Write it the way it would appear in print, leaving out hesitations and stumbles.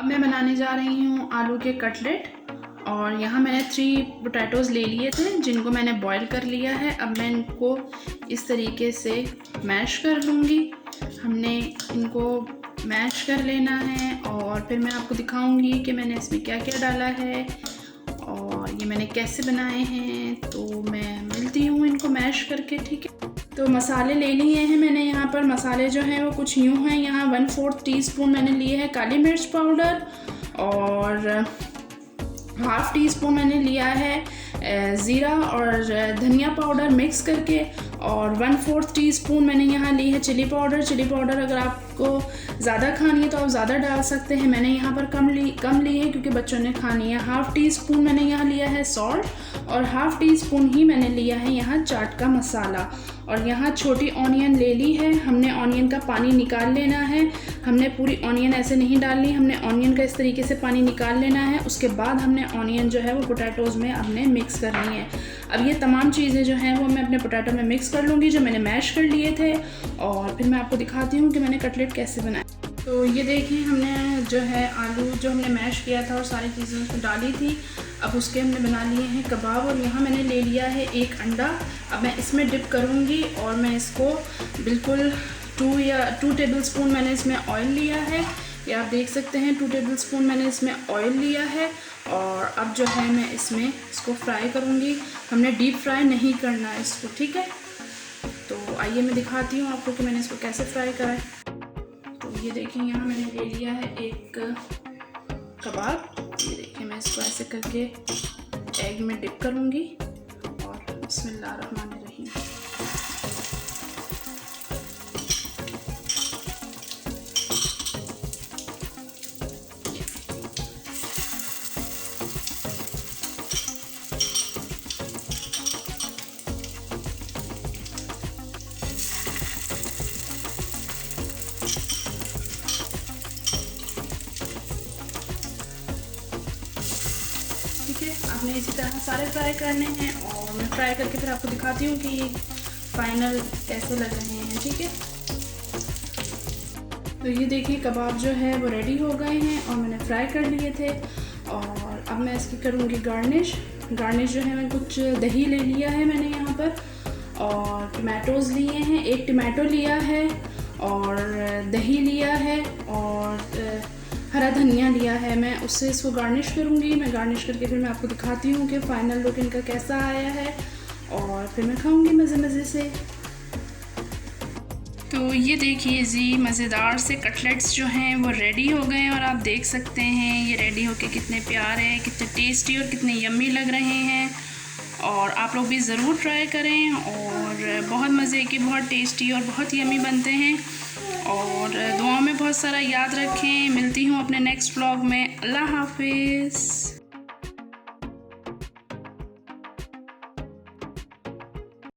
अब मैं बनाने जा रही हूँ आलू के कटलेट। और यहाँ मैंने 3 पोटैटोज़ ले लिए थे जिनको मैंने बॉईल कर लिया है। अब मैं इनको इस तरीके से मैश कर लूँगी। हमने इनको मैश कर लेना है और फिर मैं आपको दिखाऊंगी कि मैंने इसमें क्या क्या डाला है और ये मैंने कैसे बनाए हैं। तो मैं मिलती हूँ इनको मैश करके, ठीक है। तो मसाले ले लिए हैं मैंने। यहाँ पर मसाले जो हैं वो कुछ यूँ हैं। यहाँ 1/4 टीस्पून मैंने लिए है काली मिर्च पाउडर और 1/2 टीस्पून मैंने लिया है ज़ीरा और धनिया पाउडर मिक्स करके, और 1/4 टीस्पून मैंने यहाँ ली है चिली पाउडर। चिली पाउडर अगर आपको ज़्यादा खानी है तो आप ज़्यादा डाल सकते हैं। मैंने यहाँ पर कम ली है क्योंकि बच्चों ने खानी है। 1/2 टीस्पून मैंने यहाँ लिया है सॉल्ट और 1/2 टीस्पून ही मैंने लिया है यहाँ चाट का मसाला। और यहाँ छोटी ऑनियन ले ली है। हमने ऑनियन का पानी निकाल लेना है। हमने पूरी ऑनियन ऐसे नहीं डालनी, हमने ऑनियन का इस तरीके से पानी निकाल लेना है। उसके बाद हमने ऑनियन जो है वो पोटैटोज़ में अपने मिक्स करनी है। अब ये तमाम चीज़ें जो हैं वो मैं अपने पोटैटो में मिक्स कर लूँगी जो मैंने मैश कर लिए थे, और फिर मैं आपको दिखाती हूँ कि मैंने कटलेट कैसे बनाए। तो ये देखिए, हमने जो है आलू जो हमने मैश किया था और सारी चीज़ें उसमें डाली थी, अब उसके हमने बना लिए हैं कबाब। और यहाँ मैंने ले लिया है 1 अंडा। अब मैं इसमें डिप करूँगी और मैं इसको बिल्कुल 2 टेबलस्पून मैंने इसमें ऑयल लिया है। ये आप देख सकते हैं 2 टेबलस्पून मैंने इसमें ऑयल लिया है। और अब जो है मैं इसमें इसको फ्राई करूँगी। हमने डीप फ्राई नहीं करना है इसको, ठीक है। तो आइए मैं दिखाती हूँ आपको कि मैंने इसको कैसे फ्राई करा है। तो ये देखिए, यहाँ मैंने ले लिया है एक कबाब। ये देखिए, मैं इसको ऐसे करके एग में डिप करूँगी और बिस्मिल्लाहिर्रहमानिर्रहीम। ठीक है, आपने इसी तरह सारे फ्राई करने हैं और मैं फ्राई करके फिर आपको दिखाती हूँ कि फाइनल कैसे लग रहे हैं, ठीक है। तो ये देखिए, कबाब जो है वो रेडी हो गए हैं और मैंने फ्राई कर लिए थे। और अब मैं इसकी करूँगी गार्निश। जो है मैं कुछ दही ले लिया है मैंने यहाँ पर, और टमाटोज़ लिए हैं, 1 टमाटो लिया है और दही लिया है और हरा धनिया लिया है। मैं उससे इसको गार्निश करूँगी। मैं गार्निश करके फिर मैं आपको दिखाती हूँ कि फ़ाइनल लुक इनका कैसा आया है, और फिर मैं खाऊँगी मज़े से। तो ये देखिए जी, मज़ेदार से कटलेट्स जो हैं वो रेडी हो गए हैं और आप देख सकते हैं ये रेडी होके कितने प्यारे, कितने टेस्टी और कितने यम्मी लग रहे हैं। और आप लोग भी ज़रूर ट्राई करें, और बहुत मज़े के, बहुत टेस्टी और बहुत यम्मी बनते हैं। और दुआओं में बहुत सारा याद रखें। मिलती हूँ अपने नेक्स्ट व्लॉग में। अल्लाह हाफिज़।